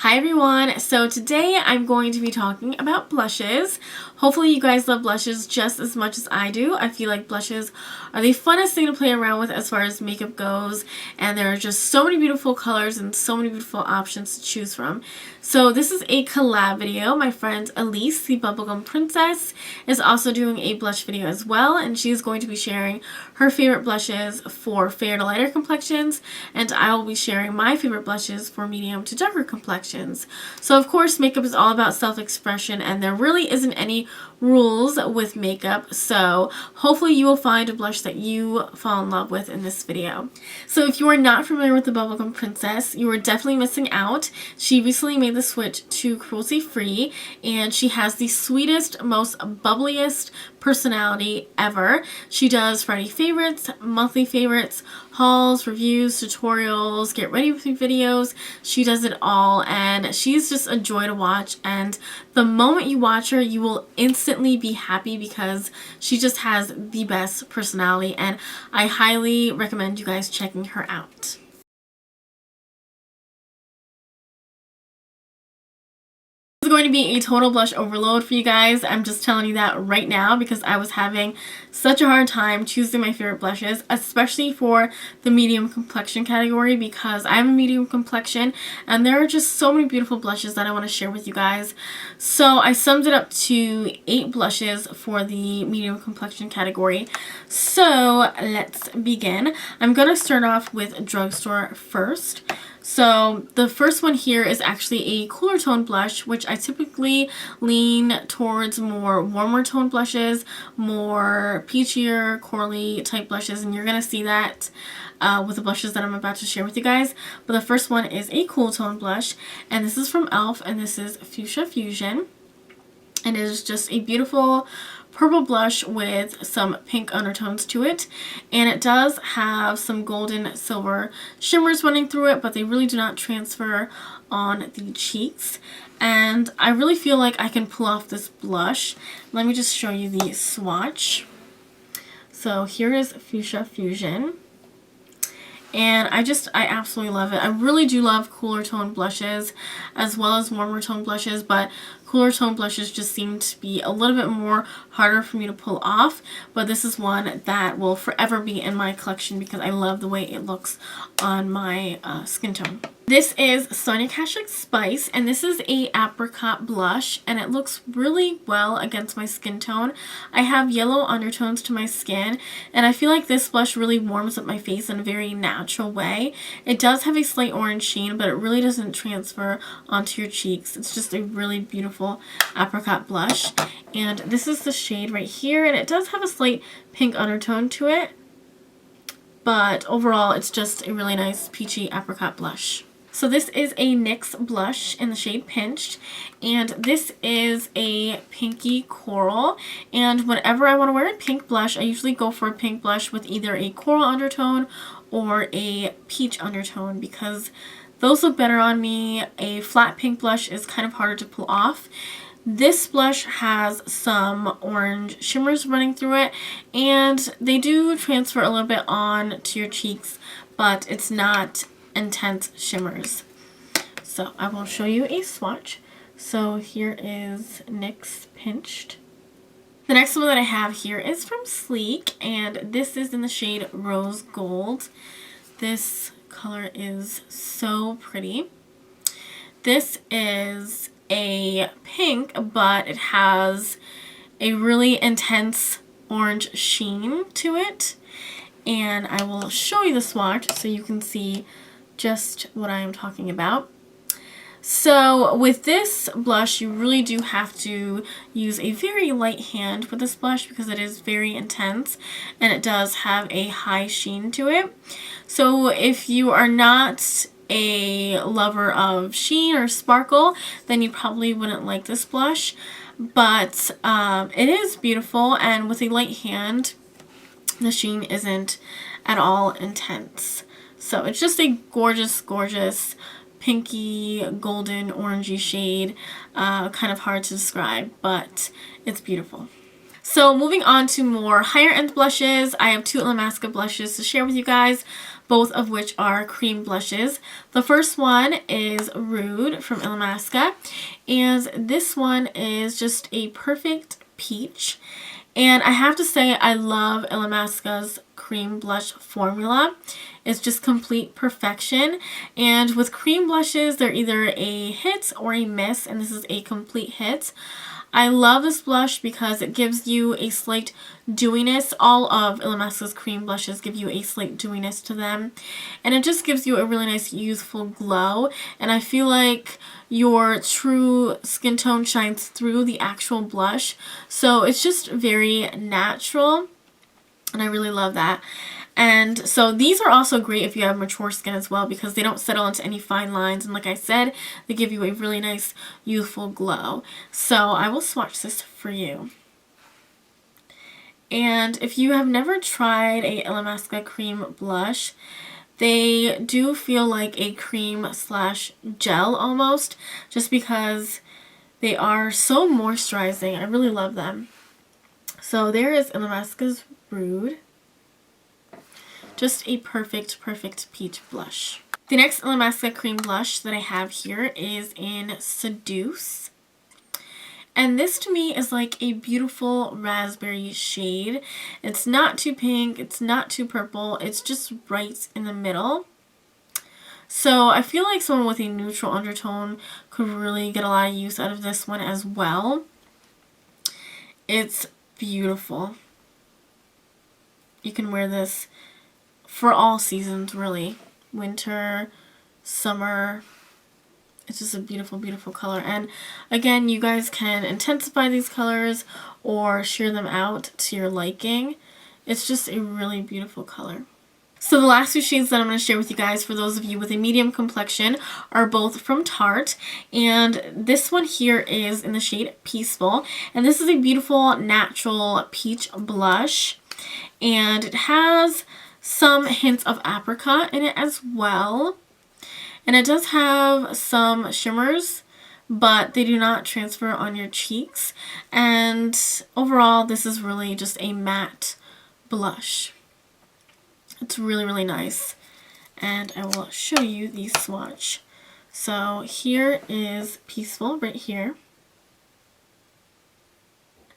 Hi everyone, so today I'm going to be talking about blushes. Hopefully you guys love blushes just as much as I do. I feel like blushes are the funnest thing to play around with as far as makeup goes, and there are just so many beautiful colors and so many beautiful options to choose from. So this is a collab video. My friend NYX the Bubblegum Princess is also doing a blush video as well, and she's going to be sharing her favorite blushes for fair to lighter complexions, and I will be sharing my favorite blushes for medium to darker complexions. So of course makeup is all about self-expression, and there really isn't any rules with makeup, so hopefully you will find a blush that you fall in love with in this video. So if you are not familiar with the Bubblegum Princess, you are definitely missing out. She recently made the switch to cruelty-free, and she has the sweetest, most bubbliest personality ever. She does Friday favorites, monthly favorites, hauls, reviews, tutorials, get ready with me videos. She does it all, and she's just a joy to watch, and the moment you watch her you will instantly be happy because she just has the best personality, and I highly recommend you guys checking her out. Going to be a total blush overload for you guys. I'm just telling you that right now because I was having such a hard time choosing my favorite blushes, especially for the medium complexion category, because I have a medium complexion and there are just so many beautiful blushes that I want to share with you guys. So I summed it up to 8 blushes for the medium complexion category. So let's begin. I'm going to start off with drugstore first. So the first one here is actually a cooler tone blush, which I typically lean towards more warmer tone blushes, more peachier, corally type blushes, and you're going to see that with the blushes that I'm about to share with you guys. But the first one is a cool tone blush, and this is from e.l.f. and this is Fuchsia Fusion. And it is just a beautiful purple blush with some pink undertones to it, and it does have some golden silver shimmers running through it, but they really do not transfer on the cheeks, and I really feel like I can pull off this blush. Let me just show you the swatch. So here is Fuchsia Fusion, and I absolutely love it. I really do love cooler tone blushes as well as warmer tone blushes, but cooler tone blushes just seem to be a little bit more harder for me to pull off, but this is one that will forever be in my collection because I love the way it looks on my skin tone. This is Sonia Kashuk Spice, and this is a apricot blush, and it looks really well against my skin tone. I have yellow undertones to my skin, and I feel like this blush really warms up my face in a very natural way. It does have a slight orange sheen, but it really doesn't transfer onto your cheeks. It's just a really beautiful apricot blush, and this is the shade right here, and it does have a slight pink undertone to it, but overall it's just a really nice peachy apricot blush. So this is a NYX blush in the shade Pinched, and this is a pinky coral, and whenever I want to wear a pink blush, I usually go for a pink blush with either a coral undertone or a peach undertone because those look better on me. A flat pink blush is kind of harder to pull off. This blush has some orange shimmers running through it, and they do transfer a little bit on to your cheeks, but it's not intense shimmers. So I will show you a swatch. So here is NYX Pinched. The next one that I have here is from Sleek, and this is in the shade Rose Gold. This color is so pretty. This is a pink, but it has a really intense orange sheen to it, and I will show you the swatch so you can see just what I am talking about. So with this blush, you really do have to use a very light hand with this blush because it is very intense and it does have a high sheen to it. So if you are not a lover of sheen or sparkle, then you probably wouldn't like this blush, but it is beautiful, and with a light hand the sheen isn't at all intense. So it's just a gorgeous, gorgeous pinky, golden, orangey shade. Kind of hard to describe, but it's beautiful. So moving on to more higher end blushes, I have 2 Illamasqua blushes to share with you guys. both of which are cream blushes. The first one is Rude from Illamasqua, and this one is just a perfect peach. And I have to say, I love Illamasqua's cream blush formula. It's just complete perfection. And with cream blushes, they're either a hit or a miss, and this is a complete hit. I love this blush because it gives you a slight dewiness. All of Illamasqua's cream blushes give you a slight dewiness to them. And it just gives you a really nice youthful glow. And I feel like your true skin tone shines through the actual blush. So it's just very natural. And I really love that. And so these are also great if you have mature skin as well, because they don't settle into any fine lines. And like I said, they give you a really nice youthful glow. So I will swatch this for you. And if you have never tried a Illamasqua cream blush, they do feel like a cream slash gel almost, just because they are so moisturizing. I really love them. So there is Illamasqua's Rude. Just a perfect, perfect peach blush. The next Illamasqua cream blush that I have here is in Seduce. And this to me is like a beautiful raspberry shade. It's not too pink, it's not too purple, it's just right in the middle. So I feel like someone with a neutral undertone could really get a lot of use out of this one as well. It's beautiful. You can wear this for all seasons, really. Winter, summer. It's just a beautiful, beautiful color. And again, you guys can intensify these colors or sheer them out to your liking. It's just a really beautiful color. So the last two shades that I'm going to share with you guys, for those of you with a medium complexion, are both from Tarte. And this one here is in the shade Peaceful. And this is a beautiful natural peach blush. And it has some hints of apricot in it as well. And it does have some shimmers, but they do not transfer on your cheeks. And overall, this is really just a matte blush. It's really, really nice. And I will show you the swatch. So here is Peaceful right here.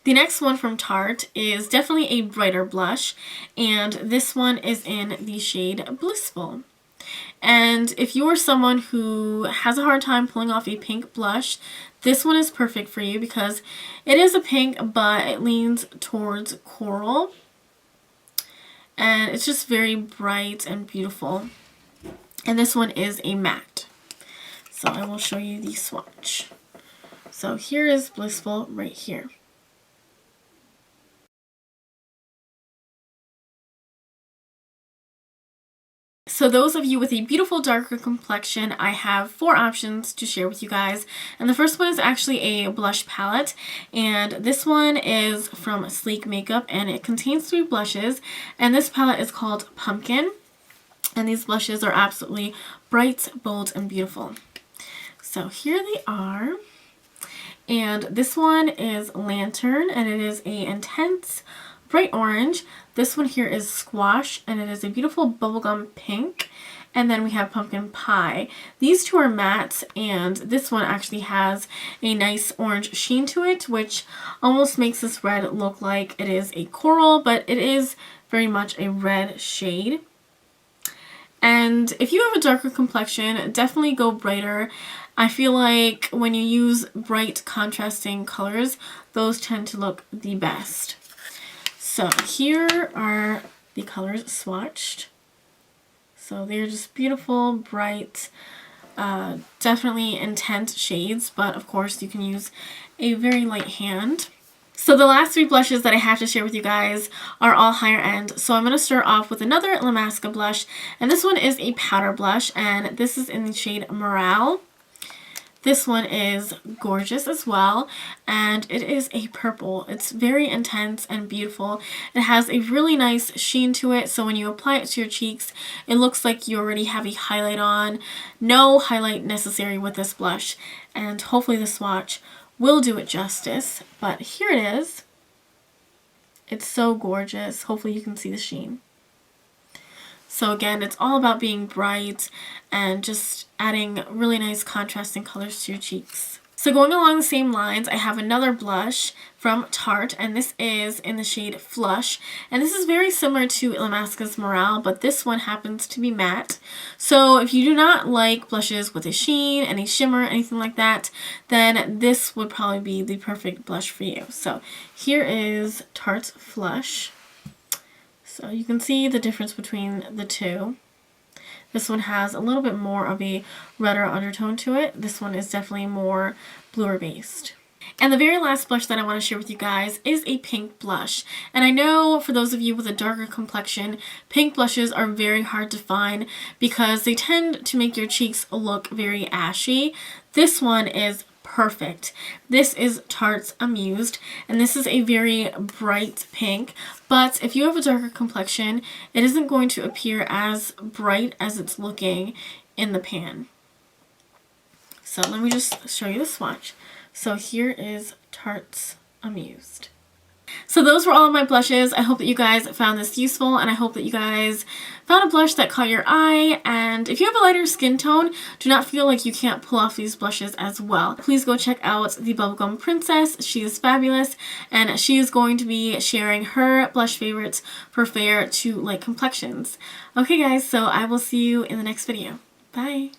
The next one from Tarte is definitely a brighter blush, and this one is in the shade Blissful. And if you are someone who has a hard time pulling off a pink blush, this one is perfect for you because it is a pink, but it leans towards coral. And it's just very bright and beautiful. And this one is a matte. So I will show you the swatch. So here is Blissful right here. So those of you with a beautiful darker complexion, I have 4 options to share with you guys. And the first one is actually a blush palette. And this one is from Sleek Makeup, and it contains 3 blushes. And this palette is called Pumpkin. And these blushes are absolutely bright, bold, and beautiful. So here they are. And this one is Lantern, and it is a intense bright orange. This one here is Squash, and it is a beautiful bubblegum pink. And then we have Pumpkin Pie. These two are matte, and this one actually has a nice orange sheen to it, which almost makes this red look like it is a coral, but it is very much a red shade. And if you have a darker complexion, definitely go brighter. I feel like when you use bright contrasting colors, those tend to look the best. So here are the colors swatched. So they're just beautiful, bright, definitely intense shades, but of course you can use a very light hand. So the last 3 blushes that I have to share with you guys are all higher end. So I'm going to start off with another Illamasqua blush, and this one is a powder blush, and this is in the shade Morale. This one is gorgeous as well, and it is a purple. It's very intense and beautiful. It has a really nice sheen to it, so when you apply it to your cheeks, it looks like you already have a highlight on. No highlight necessary with this blush, and hopefully the swatch will do it justice. But here it is. It's so gorgeous. Hopefully you can see the sheen. So again, it's all about being bright and just adding really nice contrasting colors to your cheeks. So going along the same lines, I have another blush from Tarte, and this is in the shade Flush. And this is very similar to Illamasqua's Morale, but this one happens to be matte. So if you do not like blushes with a sheen, any shimmer, anything like that, then this would probably be the perfect blush for you. So here is Tarte Flush. So you can see the difference between the two. This one has a little bit more of a redder undertone to it. This one is definitely more bluer based. And the very last blush that I want to share with you guys is a pink blush. And I know for those of you with a darker complexion, pink blushes are very hard to find because they tend to make your cheeks look very ashy. This one is perfect. This is Tarte Amused, and this is a very bright pink, but if you have a darker complexion, it isn't going to appear as bright as it's looking in the pan. So let me just show you the swatch. So here is Tarte Amused. So those were all of my blushes. I hope that you guys found this useful, and I hope that you guys found a blush that caught your eye. And if you have a lighter skin tone, do not feel like you can't pull off these blushes as well. Please go check out the Bubblegum Princess. She is fabulous, and she is going to be sharing her blush favorites for Fair to Light complexions. Okay guys, so I will see you in the next video. Bye!